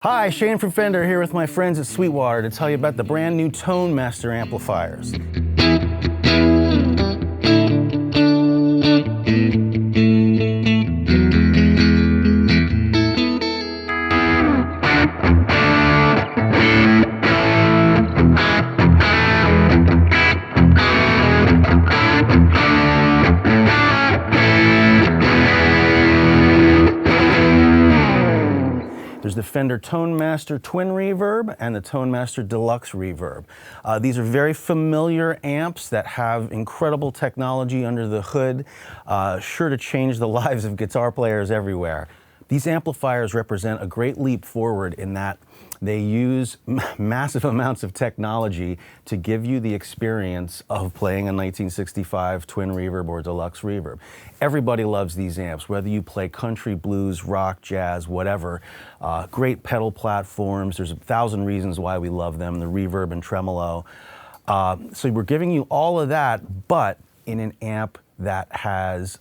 Hi, Shane from Fender here with my friends at Sweetwater to tell you about the brand new Tone Master amplifiers. There's the Fender Tone Master Twin Reverb and the Tone Master Deluxe Reverb. These are very familiar amps that have incredible technology under the hood, sure to change the lives of guitar players everywhere. These amplifiers represent a great leap forward in that they use massive amounts of technology to give you the experience of playing a 1965 Twin Reverb or Deluxe Reverb. Everybody loves these amps, whether you play country, blues, rock, jazz, whatever. Great pedal platforms. There's 1,000 reasons why we love them, the reverb and tremolo. So we're giving you all of that, but in an amp that has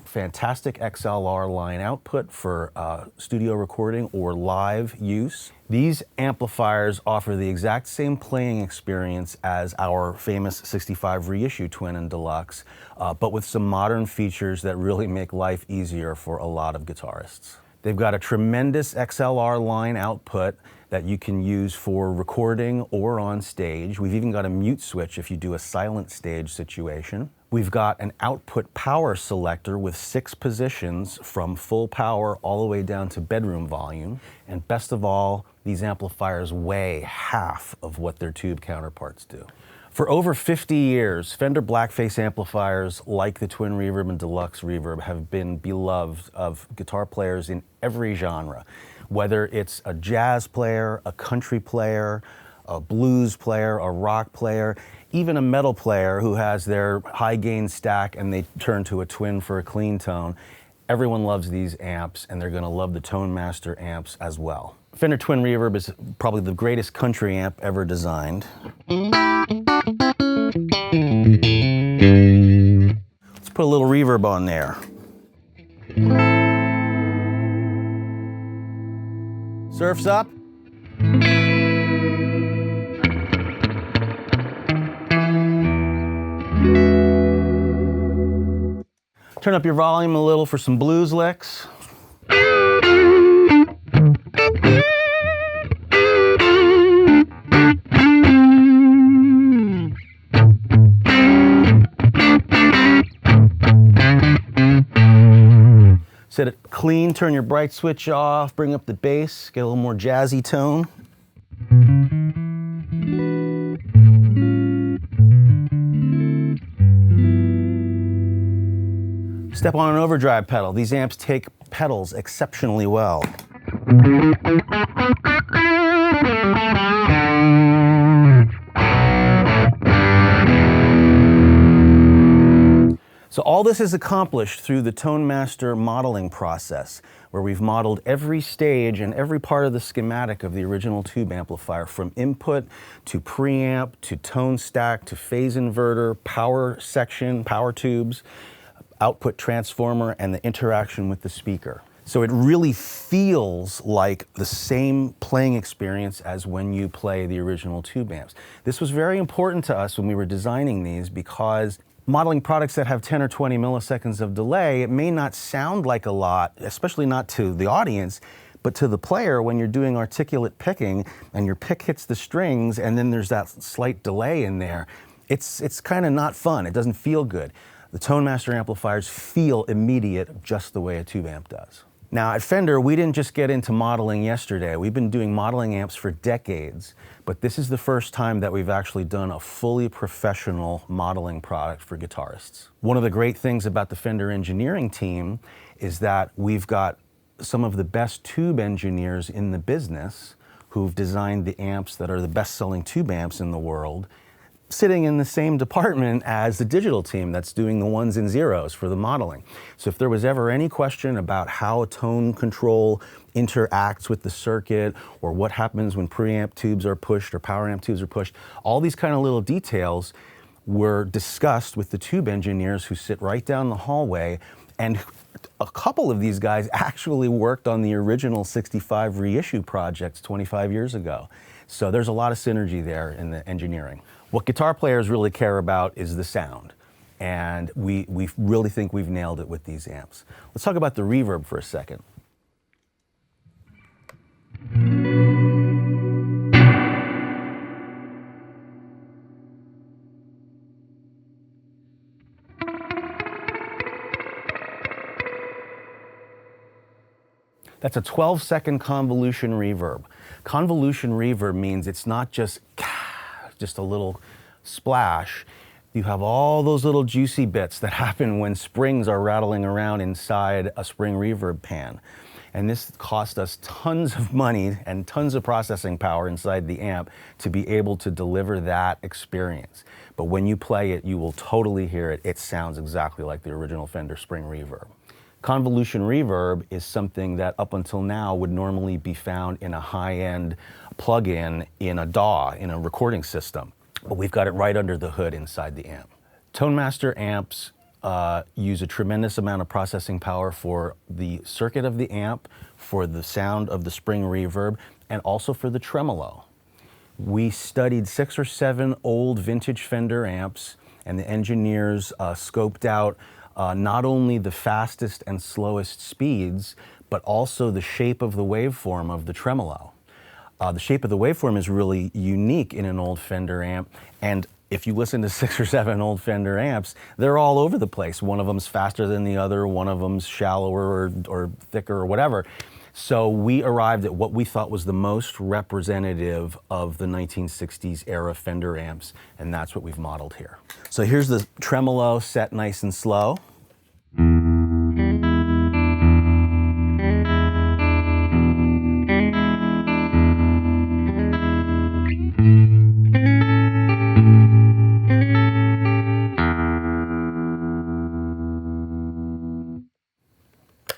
fantastic XLR line output for studio recording or live use. These amplifiers offer the exact same playing experience as our famous 65 reissue Twin and Deluxe, but with some modern features that really make life easier for a lot of guitarists. They've got a tremendous XLR line output that you can use for recording or on stage. We've even got a mute switch if you do a silent stage situation. We've got an output power selector with 6 positions from full power all the way down to bedroom volume. And best of all, these amplifiers weigh half of what their tube counterparts do. For over 50 years, Fender blackface amplifiers like the Twin Reverb and Deluxe Reverb have been beloved of guitar players in every genre. Whether it's a jazz player, a country player, a blues player, a rock player, even a metal player who has their high gain stack and they turn to a Twin for a clean tone. Everyone loves these amps and they're going to love the Tone Master amps as well. Fender Twin Reverb is probably the greatest country amp ever designed. Let's put a little reverb on there. Surf's up. Turn up your volume a little for some blues licks. Set it clean, turn your bright switch off, bring up the bass, get a little more jazzy tone. Step on an overdrive pedal. These amps take pedals exceptionally well. So all this is accomplished through the Tone Master modeling process, where we've modeled every stage and every part of the schematic of the original tube amplifier, from input to preamp to tone stack to phase inverter, power section, power tubes, output transformer, and the interaction with the speaker. So it really feels like the same playing experience as when you play the original tube amps. This was very important to us when we were designing these because modeling products that have 10 or 20 milliseconds of delay, it may not sound like a lot, especially not to the audience, but to the player when you're doing articulate picking and your pick hits the strings and then there's that slight delay in there. It's kind of not fun. It doesn't feel good. The Tone Master amplifiers feel immediate just the way a tube amp does. Now at Fender, we didn't just get into modeling yesterday. We've been doing modeling amps for decades, but this is the first time that we've actually done a fully professional modeling product for guitarists. One of the great things about the Fender engineering team is that we've got some of the best tube engineers in the business who've designed the amps that are the best-selling tube amps in the world, sitting in the same department as the digital team that's doing the ones and zeros for the modeling. So if there was ever any question about how tone control interacts with the circuit or what happens when preamp tubes are pushed or power amp tubes are pushed, all these kind of little details were discussed with the tube engineers who sit right down the hallway and a couple of these guys actually worked on the original 65 reissue projects 25 years ago. So there's a lot of synergy there in the engineering. What guitar players really care about is the sound. And we really think we've nailed it with these amps. Let's talk about the reverb for a second. That's a 12-second convolution reverb. Convolution reverb means it's not just a little splash. You have all those little juicy bits that happen when springs are rattling around inside a spring reverb pan. And this cost us tons of money and tons of processing power inside the amp to be able to deliver that experience. But when you play it, you will totally hear it. It sounds exactly like the original Fender spring reverb. Convolution reverb is something that up until now would normally be found in a high-end plug-in in a DAW, in a recording system. But we've got it right under the hood inside the amp. ToneMaster amps use a tremendous amount of processing power for the circuit of the amp, for the sound of the spring reverb, and also for the tremolo. We studied 6 or 7 old vintage Fender amps, and the engineers scoped out not only the fastest and slowest speeds, but also the shape of the waveform of the tremolo. The shape of the waveform is really unique in an old Fender amp, and if you listen to 6 or 7 old Fender amps, they're all over the place. One of them's faster than the other, one of them's shallower or thicker or whatever. So we arrived at what we thought was the most representative of the 1960s era Fender amps, and that's what we've modeled here. So here's the tremolo set nice and slow.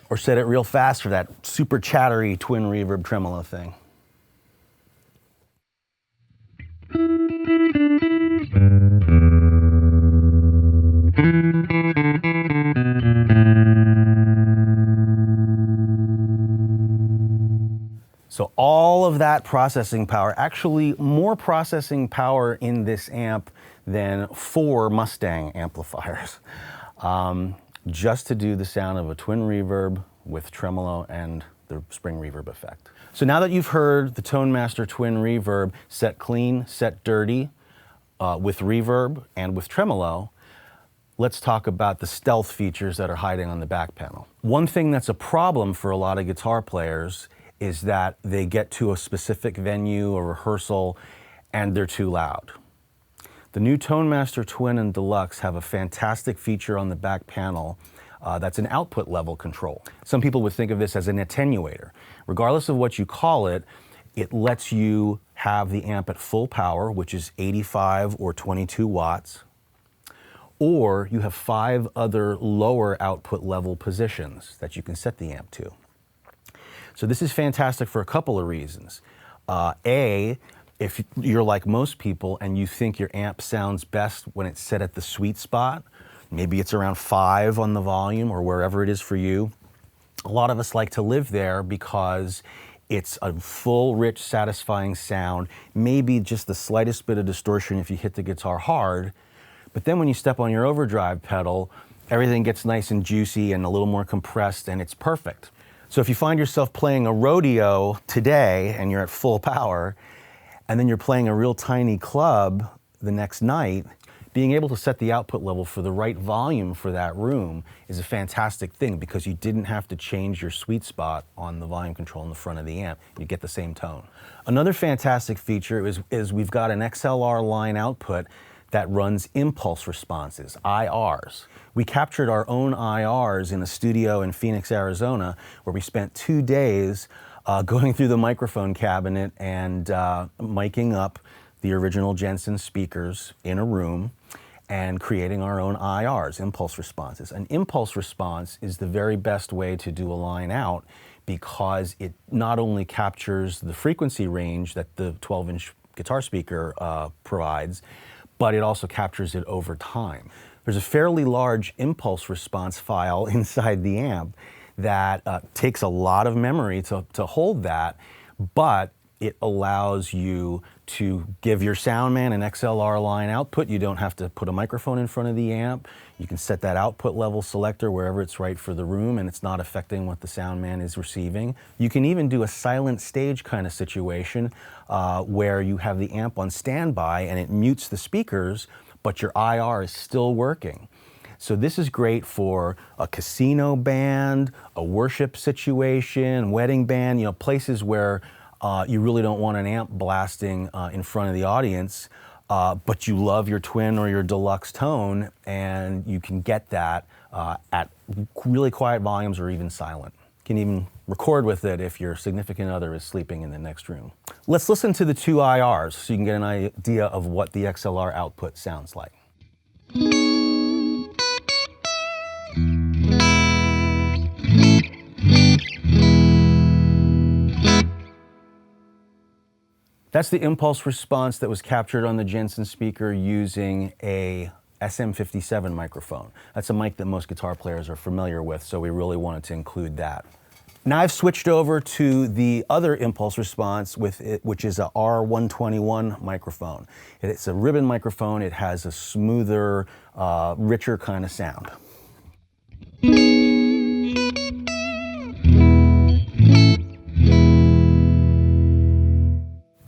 Or set it real fast for that super chattery twin reverb tremolo thing. So all of that processing power, actually more processing power in this amp than 4 Mustang amplifiers. Just to do the sound of a twin reverb with tremolo and the spring reverb effect. So now that you've heard the ToneMaster twin reverb set clean, set dirty, with reverb and with tremolo, let's talk about the stealth features that are hiding on the back panel. One thing that's a problem for a lot of guitar players is that they get to a specific venue, a rehearsal, and they're too loud. The new ToneMaster Twin and Deluxe have a fantastic feature on the back panel that's an output level control. Some people would think of this as an attenuator. Regardless of what you call it, it lets you have the amp at full power, which is 85 or 22 watts, or you have 5 other lower output level positions that you can set the amp to. So this is fantastic for a couple of reasons. A, if you're like most people and you think your amp sounds best when it's set at the sweet spot, maybe it's around 5 on the volume or wherever it is for you. A lot of us like to live there because it's a full, rich, satisfying sound, maybe just the slightest bit of distortion if you hit the guitar hard. But then when you step on your overdrive pedal, everything gets nice and juicy and a little more compressed, and it's perfect. So if you find yourself playing a rodeo today and you're at full power, and then you're playing a real tiny club the next night, being able to set the output level for the right volume for that room is a fantastic thing because you didn't have to change your sweet spot on the volume control in the front of the amp. You get the same tone. Another fantastic feature is we've got an XLR line output that runs impulse responses, IRs. We captured our own IRs in a studio in Phoenix, Arizona, where we spent 2 days going through the microphone cabinet and miking up the original Jensen speakers in a room and creating our own IRs, impulse responses. An impulse response is the very best way to do a line out because it not only captures the frequency range that the 12-inch guitar speaker provides, but it also captures it over time. There's a fairly large impulse response file inside the amp that takes a lot of memory to hold that, but it allows you to give your sound man an XLR line output. You don't have to put a microphone in front of the amp. You can set that output level selector wherever it's right for the room, and it's not affecting what the sound man is receiving. You can even do a silent stage kind of situation where you have the amp on standby and it mutes the speakers, but your IR is still working. So this is great for a casino band, a worship situation, wedding band, you know, places where you really don't want an amp blasting in front of the audience, but you love your twin or your deluxe tone, and you can get that at really quiet volumes or even silent. You can even record with it if your significant other is sleeping in the next room. Let's listen to the two IRs so you can get an idea of what the XLR output sounds like. That's the impulse response that was captured on the Jensen speaker using a SM57 microphone. That's a mic that most guitar players are familiar with, so we really wanted to include that. Now I've switched over to the other impulse response with it, which is a R121 microphone. It's a ribbon microphone. It has a smoother, richer kind of sound.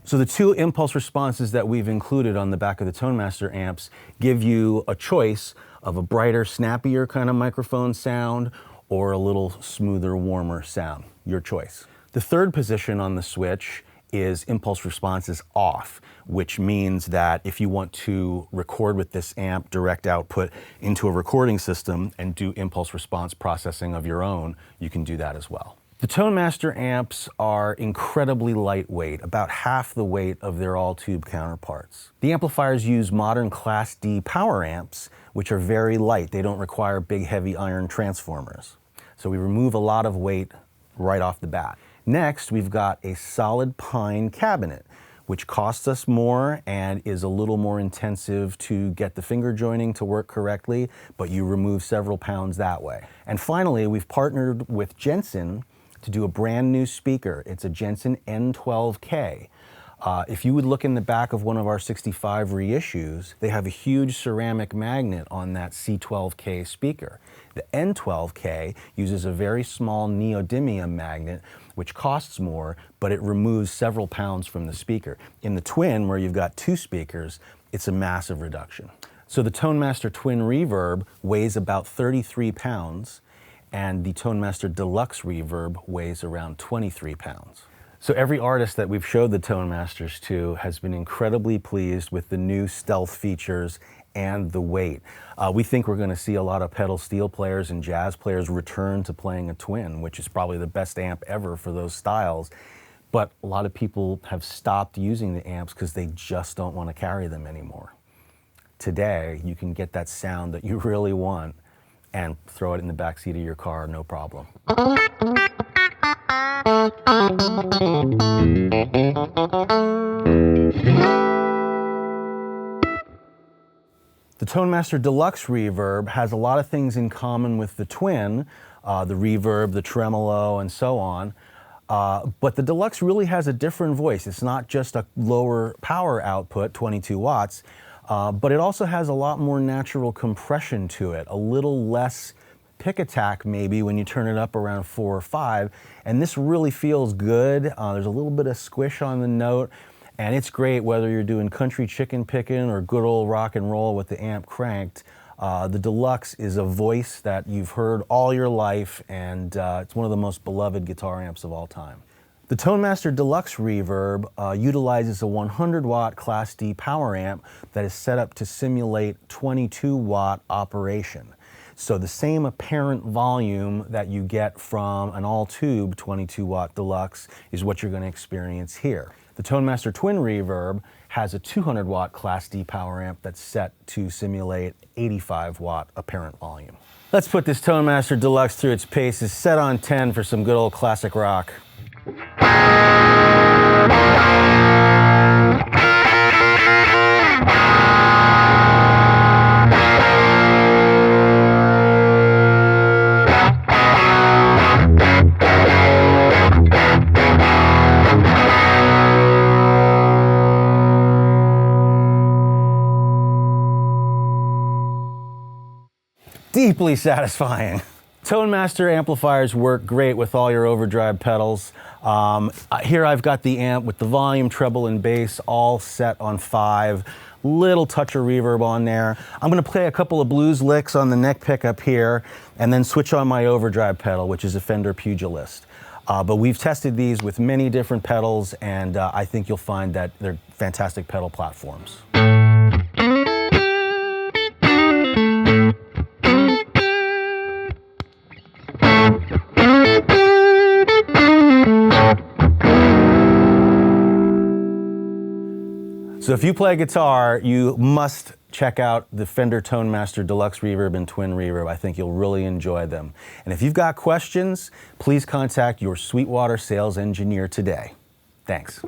So the two impulse responses that we've included on the back of the ToneMaster amps give you a choice of a brighter, snappier kind of microphone sound or a little smoother, warmer sound. Your choice. The third position on the switch is impulse response is off, which means that if you want to record with this amp direct output into a recording system and do impulse response processing of your own, you can do that as well. The ToneMaster amps are incredibly lightweight, about half the weight of their all-tube counterparts. The amplifiers use modern Class D power amps, which are very light. They don't require big, heavy iron transformers. So we remove a lot of weight right off the bat. Next, we've got a solid pine cabinet, which costs us more and is a little more intensive to get the finger joining to work correctly, but you remove several pounds that way. And finally, we've partnered with Jensen to do a brand new speaker. It's a Jensen N12K. If you would look in the back of one of our 65 reissues, they have a huge ceramic magnet on that C12K speaker. The N12K uses a very small neodymium magnet, which costs more, but it removes several pounds from the speaker. In the Twin, where you've got two speakers, it's a massive reduction. So the ToneMaster Twin Reverb weighs about 33 pounds, and the ToneMaster Deluxe Reverb weighs around 23 pounds. So every artist that we've showed the ToneMasters to has been incredibly pleased with the new stealth features and the weight. We think we're going to see a lot of pedal steel players and jazz players return to playing a Twin, which is probably the best amp ever for those styles. But a lot of people have stopped using the amps because they just don't want to carry them anymore. Today, you can get that sound that you really want and throw it in the back seat of your car, no problem. The ToneMaster Deluxe Reverb has a lot of things in common with the Twin, the reverb, the tremolo, and so on. But the Deluxe really has a different voice. It's not just a lower power output, 22 watts, but it also has a lot more natural compression to it, a little less pick attack maybe when you turn it up around 4 or 5, and this really feels good. There's a little bit of squish on the note, and it's great whether you're doing country chicken picking or good old rock and roll with the amp cranked. The Deluxe is a voice that you've heard all your life, and it's one of the most beloved guitar amps of all time. The ToneMaster Deluxe Reverb utilizes a 100-watt Class D power amp that is set up to simulate 22-watt operation. So the same apparent volume that you get from an all-tube 22-watt Deluxe is what you're going to experience here. The ToneMaster Twin Reverb has a 200-watt Class D power amp that's set to simulate 85-watt apparent volume. Let's put this ToneMaster Deluxe through its paces, set on 10 for some good old classic rock. deeply satisfying. Tone Master amplifiers work great with all your overdrive pedals. Here I've got the amp with the volume, treble, and bass all set on 5. Little touch of reverb on there. I'm going to play a couple of blues licks on the neck pickup here and then switch on my overdrive pedal, which is a Fender Pugilist. But we've tested these with many different pedals, and I think you'll find that they're fantastic pedal platforms. So if you play guitar, you must check out the Fender Tone Master Deluxe Reverb and Twin Reverb. I think you'll really enjoy them. And if you've got questions, please contact your Sweetwater sales engineer today. Thanks.